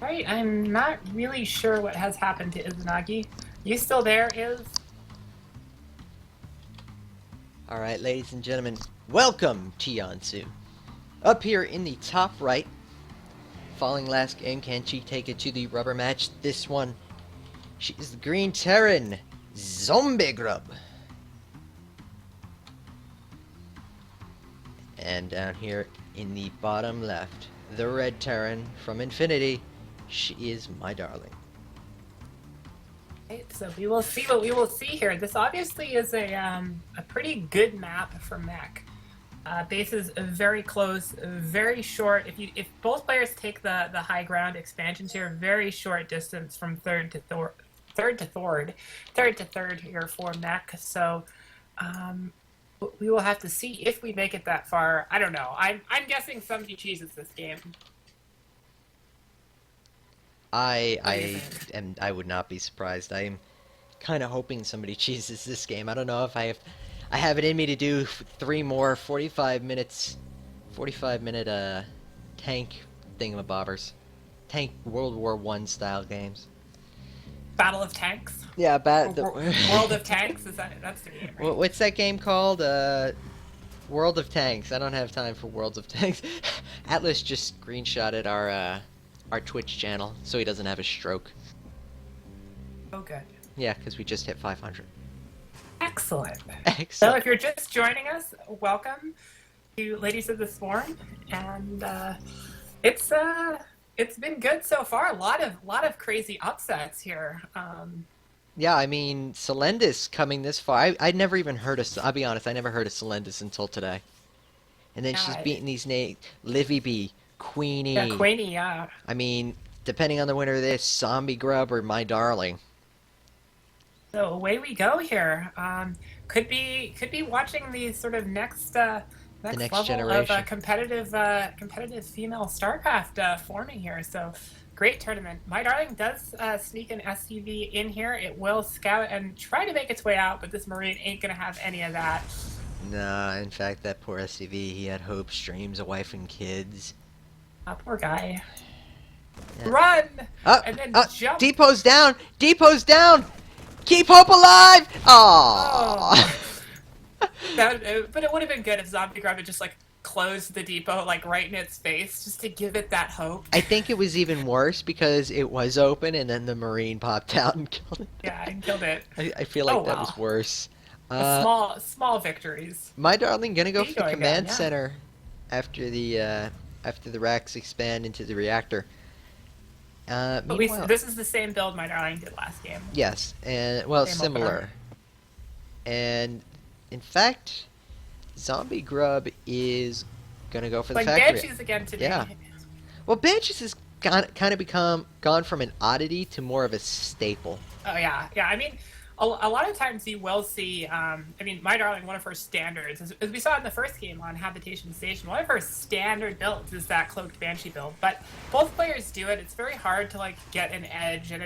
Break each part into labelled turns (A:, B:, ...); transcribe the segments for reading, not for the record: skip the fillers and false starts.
A: Right, I'm not really sure what has happened to Izanagi. You still there, Iz?
B: Alright, ladies and gentlemen, welcome to Yansu. Up here in the top right, following last game, can she take it to the rubber match? This one, she is the Green Terran, ZombieGrub. And down here in the bottom left, the Red Terran from Infinity, she is MyDarling.
A: Right, so we will see what we will see here. This obviously is a pretty good map for mech. Bases very close, very short. If both players take the high ground, expansions here, very short distance from third to third here for mech. So we will have to see if we make it that far. I don't know. I'm guessing somebody cheeses this game.
B: I would not be surprised. I'm kind of hoping somebody cheeses this game. I don't know if I have it in me to do 3 more 45 minute tank thingamabobbers. Tank World War I style games.
A: Battle of Tanks?
B: Yeah,
A: World of Tanks? That's the game, right?
B: What's that game called? World of Tanks. I don't have time for Worlds of Tanks. Atlas just screenshotted our Twitch channel so he doesn't have a stroke.
A: Oh, good.
B: Yeah, because we just hit 500.
A: Excellent.
B: Excellent.
A: So if you're just joining us, welcome to Ladies of the Swarm, and it's been good so far. A lot of crazy upsets here.
B: Yeah, I mean, Celendis coming this far. I'd never even heard of. I'll be honest, I never heard of Celendis until today. And then she's beating these names: Livy B, Queenie.
A: Yeah, Queenie. Yeah.
B: I mean, depending on the winner of this, ZombieGrub or MyDarling.
A: So away we go here. Could be watching the sort of next level
B: generation
A: of competitive female StarCraft forming here. So great tournament. MyDarling does sneak an SCV in here. It will scout and try to make its way out, but this Marine ain't gonna have any of that.
B: Nah, in fact, that poor SCV, he had hopes, dreams, a wife and kids.
A: Poor guy.
B: Yeah.
A: Run! And then jump.
B: Depot's down! Depot's down! Keep hope alive! Aww.
A: But it would have been good if ZombieGrub had just like closed the depot like right in its face just to give it that hope.
B: I think it was even worse because it was open and then the Marine popped out and killed it.
A: Yeah, and killed it.
B: I feel like that was worse.
A: Small victories.
B: MyDarling gonna go for the command
A: again, yeah.
B: center after the racks expand into the reactor.
A: But this is the same build MyDarling did last game.
B: Yes, and well, similar. And in fact, ZombieGrub is gonna go for the factory.
A: Like Banshees again today.
B: Yeah. Well, Banshees has kind of gone from an oddity to more of a staple.
A: Oh yeah. I mean, a lot of times you will see. I mean, MyDarling, one of her standards, as we saw in the first game on Habitation Station, one of her standard builds is that cloaked Banshee build. But both players do it. It's very hard to like get an edge, and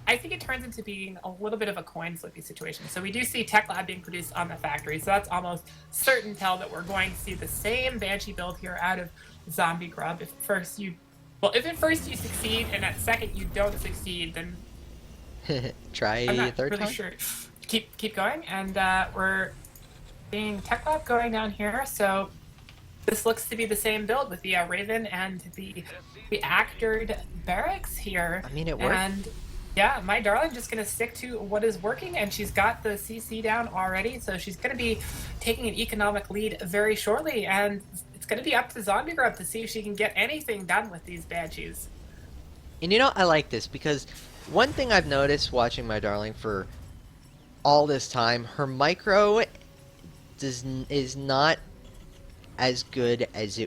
A: I think it turns into being a little bit of a coin flippy situation. So we do see Tech Lab being produced on the factory, so that's almost certain tell that we're going to see the same Banshee build here out of ZombieGrub. If at first you succeed, and at second you don't succeed, then
B: Try
A: I'm not
B: third
A: really
B: time?
A: sure. Keep going, and we're seeing Tech Lab going down here. So this looks to be the same build with the Raven and the actored barracks here.
B: I mean, it worked.
A: And yeah, MyDarling just gonna stick to what is working, and she's got the CC down already, so she's gonna be taking an economic lead very shortly, and it's gonna be up to ZombieGrub to see if she can get anything done with these Banshees.
B: And you know, I like this because one thing I've noticed watching MyDarling for all this time, her micro is not as good as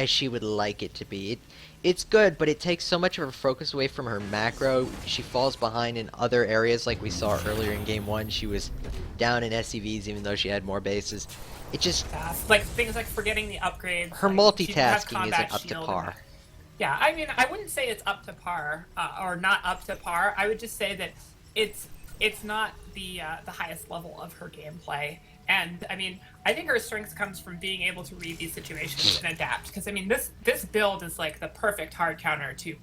B: she would like it to be. It's good, but it takes so much of her focus away from her macro. She falls behind in other areas, like we saw earlier in Game 1. She was down in SCVs even though she had more bases. It just...
A: like things like forgetting the upgrades.
B: Her
A: like,
B: multitasking isn't up to par.
A: Yeah, I mean, I wouldn't say it's up to par, or not up to par. I would just say that it's not the highest level of her gameplay, And I mean, I think her strength comes from being able to read these situations and adapt. Because I mean, this build is like the perfect hard counter to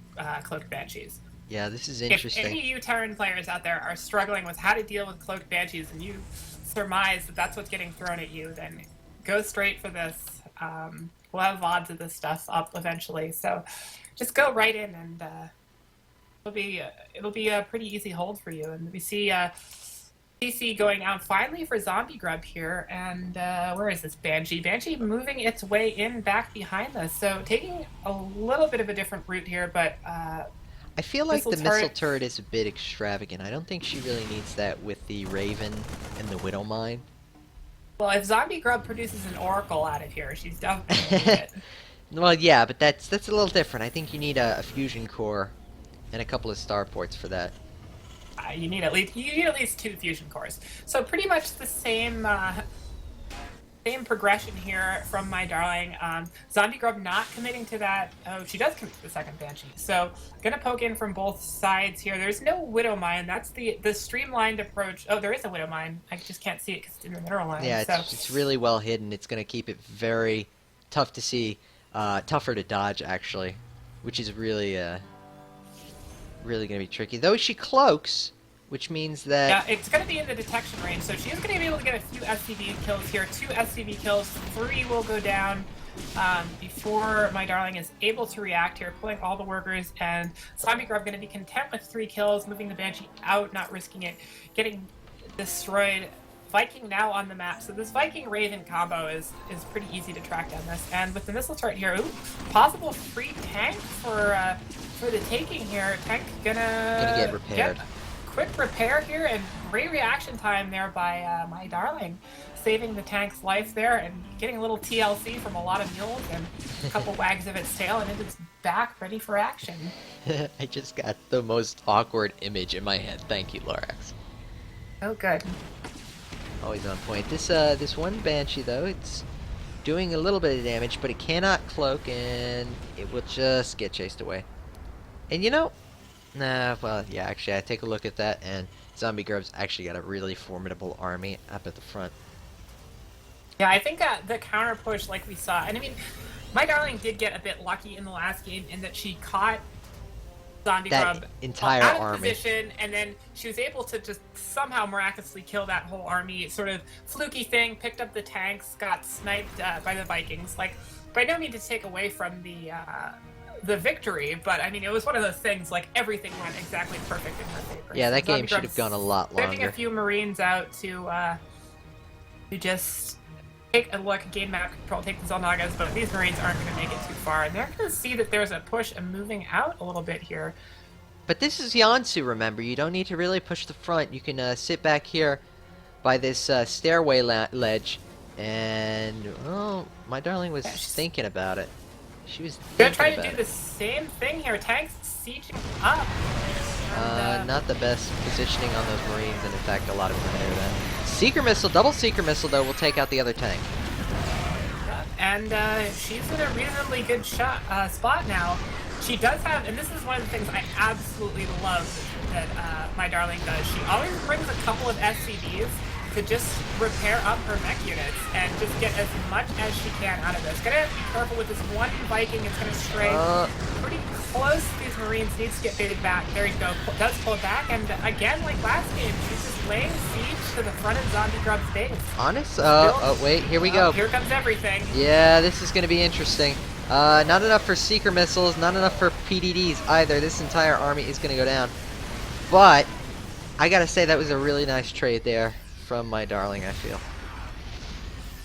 A: Cloaked Banshees.
B: Yeah, this is
A: If
B: interesting.
A: any of you Terran players out there are struggling with how to deal with Cloaked Banshees, and you surmise that that's what's getting thrown at you, then go straight for this. We'll have VODs of this stuff up eventually, so just go right in, and it'll be a pretty easy hold for you. And we see CC going out finally for ZombieGrub here, and where is this Banshee? Banshee moving its way in back behind us, so taking a little bit of a different route here, but
B: I feel like the missile turret is a bit extravagant. I don't think she really needs that with the Raven and the Widow Mine.
A: well, if ZombieGrub produces an Oracle out of here, she's definitely gonna need it.
B: Well, yeah, but that's a little different. I think you need a fusion core and a couple of starports for that.
A: You need at least 2 fusion cores. So pretty much the same progression here from MyDarling. ZombieGrub not committing to that. Oh, she does commit to the second Banshee. So gonna poke in from both sides here. There's no Widow Mine. That's the streamlined approach. Oh, there is a Widow Mine. I just can't see it because it's in the mineral line.
B: Yeah,
A: so.
B: it's really well hidden. It's gonna keep it very tough to see, tougher to dodge actually, which is really really gonna be tricky. Though she cloaks, which means that...
A: Yeah, it's going to be in the detection range, so she's going to be able to get a few SCV kills here. 2 SCV kills, 3 will go down before MyDarling is able to react here, pulling all the workers, and ZombieGrub going to be content with 3 kills, moving the Banshee out, not risking it, getting destroyed. Viking now on the map, so this Viking-Raven combo is pretty easy to track down this. And with the missile turret here, ooh, possible free tank for the taking here. Tank gonna
B: get repaired.
A: Quick repair here, and great reaction time there by MyDarling, saving the tank's life there and getting a little TLC from a lot of mules and a couple wags of its tail, and it is back ready for action.
B: I just got the most awkward image in my head. Thank you, Lorax.
A: Oh, good.
B: Always on point. This one Banshee, though, it's doing a little bit of damage, but it cannot cloak, and it will just get chased away. And you know... Nah, well, yeah, actually, I take a look at that, and ZombieGrub's actually got a really formidable army up at the front.
A: Yeah, I think the counter push, like we saw, and I mean, MyDarling did get a bit lucky in the last game in that she caught ZombieGrub
B: entire
A: out of
B: army.
A: Position, and then she was able to just somehow miraculously kill that whole army. Sort of fluky thing, picked up the tanks, got sniped by the Vikings. Like, by no means to take away from the victory, but I mean, it was one of those things, like, everything went exactly perfect in her favor.
B: Yeah, that
A: so
B: game should have gone a lot longer.
A: Sending a few Marines out to just take a look, gain map control, take the Zelnagas, but these Marines aren't going to make it too far, and they're going to see that there's a push and moving out a little bit here.
B: But this is Yansu, remember. You don't need to really push the front. You can sit back here by this stairway ledge, and, well, MyDarling was thinking about it. She was
A: gonna try to do the same thing here. Tanks sieging up. And,
B: not the best positioning on those Marines, and in fact, a lot of them are that. Seeker missile, double Seeker missile, though, will take out the other tank.
A: And she's in a reasonably good spot now. She does have, and this is one of the things I absolutely love that MyDarling does. She always brings a couple of SCVs to just repair up her mech units and just get as much as she can out of this. Gonna be careful with this one Viking. It's gonna stray pretty close to these Marines. Needs to get baited back. There you go. Does pull it back, and again, like last game, she's just laying siege to the front of ZombieGrub's base.
B: Honest? Oh, wait, here we go.
A: Here comes everything.
B: Yeah, this is gonna be interesting. Not enough for Seeker missiles, not enough for PDDs either. This entire army is gonna go down. But, I gotta say, that was a really nice trade there from MyDarling, I feel.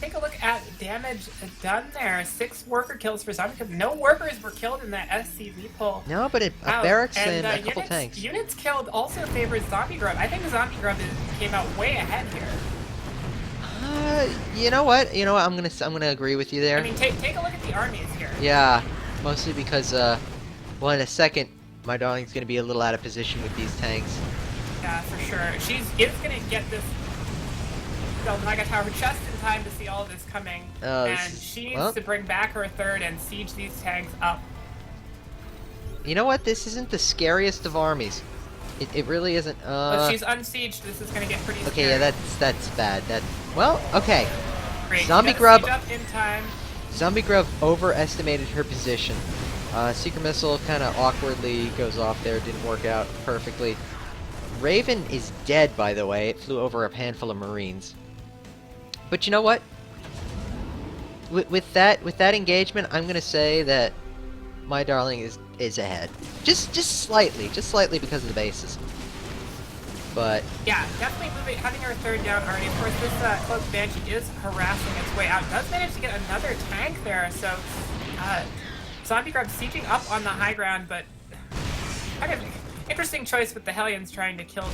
A: Take a look at damage done there. 6 worker kills for ZombieGrub. No workers were killed in that SCV pull.
B: No, but a barracks and a couple tanks.
A: Units killed also favors ZombieGrub. I think ZombieGrub came out way ahead here.
B: You know what? I'm gonna agree with you there.
A: I mean, take a look at the armies here.
B: Yeah, mostly because well, in a second, MyDarling's gonna be a little out of position with these tanks.
A: Yeah, for sure. She is gonna get this Mega Tower just in time to see all of this coming, and she needs to bring back her third and siege these tanks up.
B: You know what? This isn't the scariest of armies. It really isn't.
A: But she's unsieged. This is gonna get pretty scary.
B: Okay, yeah, that's bad. Well, okay.
A: Great.
B: ZombieGrub.
A: Up in time.
B: ZombieGrub overestimated her position. Secret missile kind of awkwardly goes off there. Didn't work out perfectly. Raven is dead, by the way. It flew over a handful of Marines. But you know what? With that engagement, I'm gonna say that MyDarling is ahead. Just slightly because of the bases. But
A: yeah, definitely having her third down already. Of course, this Cloaked Banshee is harassing its way out. Does manage to get another tank there, so ZombieGrub sieging up on the high ground, but kind of interesting choice with the Hellions trying to kill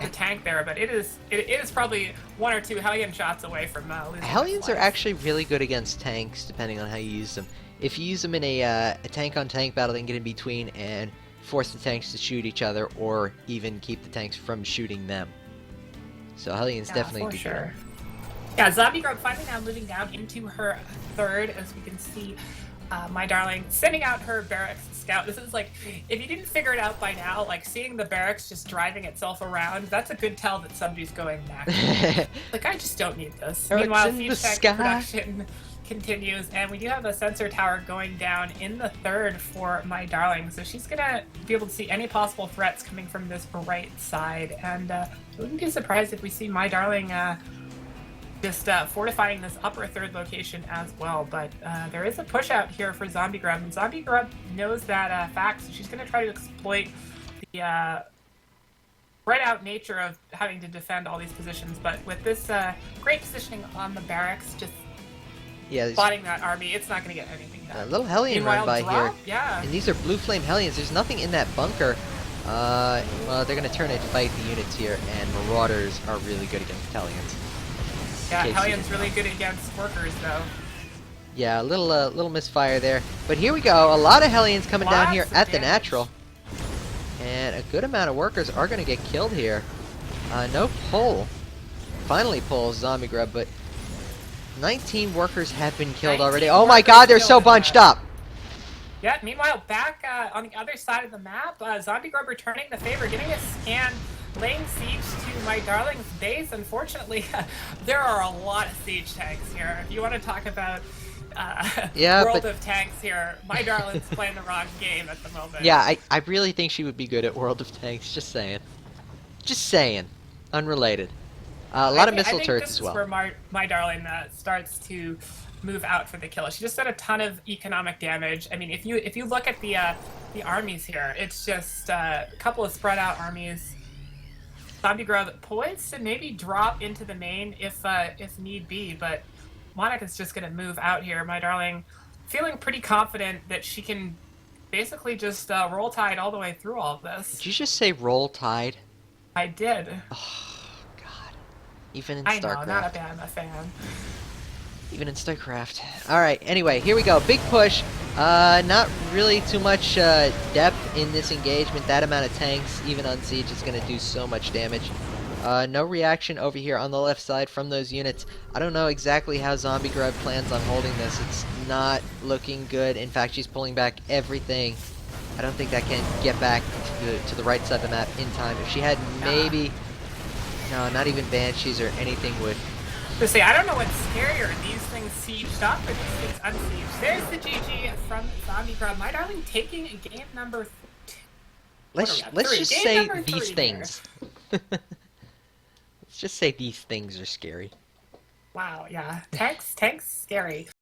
A: the tank there. But it is probably one or two Hellion shots away from losing.
B: Hellions are actually really good against tanks, depending on how you use them. If you use them in a tank-on-tank battle, they can get in between and force the tanks to shoot each other, or even keep the tanks from shooting them. So Hellions definitely do
A: sure. Yeah, ZombieGrub finally now moving down into her third, as we can see. MyDarling sending out her barracks scout. This is like, if you didn't figure it out by now, like seeing the barracks just driving itself around, that's a good tell that somebody's going back. Like, I just don't need this. Meanwhile, siege tank production continues, and we do have a sensor tower going down in the third for MyDarling, so she's gonna be able to see any possible threats coming from this right side, and I wouldn't be surprised if we see MyDarling just fortifying this upper third location as well. But there is a push out here for ZombieGrub, and ZombieGrub knows that fact, so she's gonna try to exploit the spread out nature of having to defend all these positions, but with this great positioning on the barracks, just spotting that army, it's not going to get anything done.
B: A little Hellion run by here.
A: Yeah.
B: And these are Blue Flame Hellions. There's nothing in that bunker. Well, they're going to turn and fight the units here, and Marauders are really good against Hellions.
A: Yeah, Hellions really good against workers, though.
B: Yeah, a little misfire there. But here we go. A lot of Hellions coming down here at the natural. And a good amount of workers are going to get killed here. No pull. Finally pulls ZombieGrub, but 19 workers have been killed already. Oh my god, they're so bunched up!
A: Yeah, meanwhile, back on the other side of the map, ZombieGrub returning the favor, getting a scan, laying siege to MyDarling's base. Unfortunately, there are a lot of siege tanks here. If you want to talk about World of Tanks here, MyDarling's playing the wrong game at the moment.
B: Yeah, I really think she would be good at World of Tanks, just saying. Just saying. Unrelated. A lot of missile turrets as well.
A: This is where MyDarling starts to move out for the kill. She just did a ton of economic damage. I mean, if you look at the armies here, it's just a couple of spread out armies. ZombieGrub poised to maybe drop into the main if need be, but Monica's just going to move out here. MyDarling feeling pretty confident that she can basically just roll tide all the way through all of this.
B: Did you just say roll tide?
A: I did.
B: Oh, God. Even in
A: StarCraft.
B: I know,
A: not a bad, I'm a fan.
B: Even in StarCraft. Alright, anyway, here we go. Big push. Not really too much depth in this engagement. That amount of tanks, even on siege, is going to do so much damage. No reaction over here on the left side from those units. I don't know exactly how ZombieGrub plans on holding this. It's not looking good. In fact, she's pulling back everything. I don't think that can get back to the right side of the map in time. If she had maybe... No, not even Banshees or anything would...
A: To say, I don't know what's scarier, these things sieged up or these things unsieged. There's the GG from ZombieGrub. MyDarling taking game number 2.
B: Let's just say these things. Let's just say these things are scary.
A: Wow, yeah. Tanks, scary.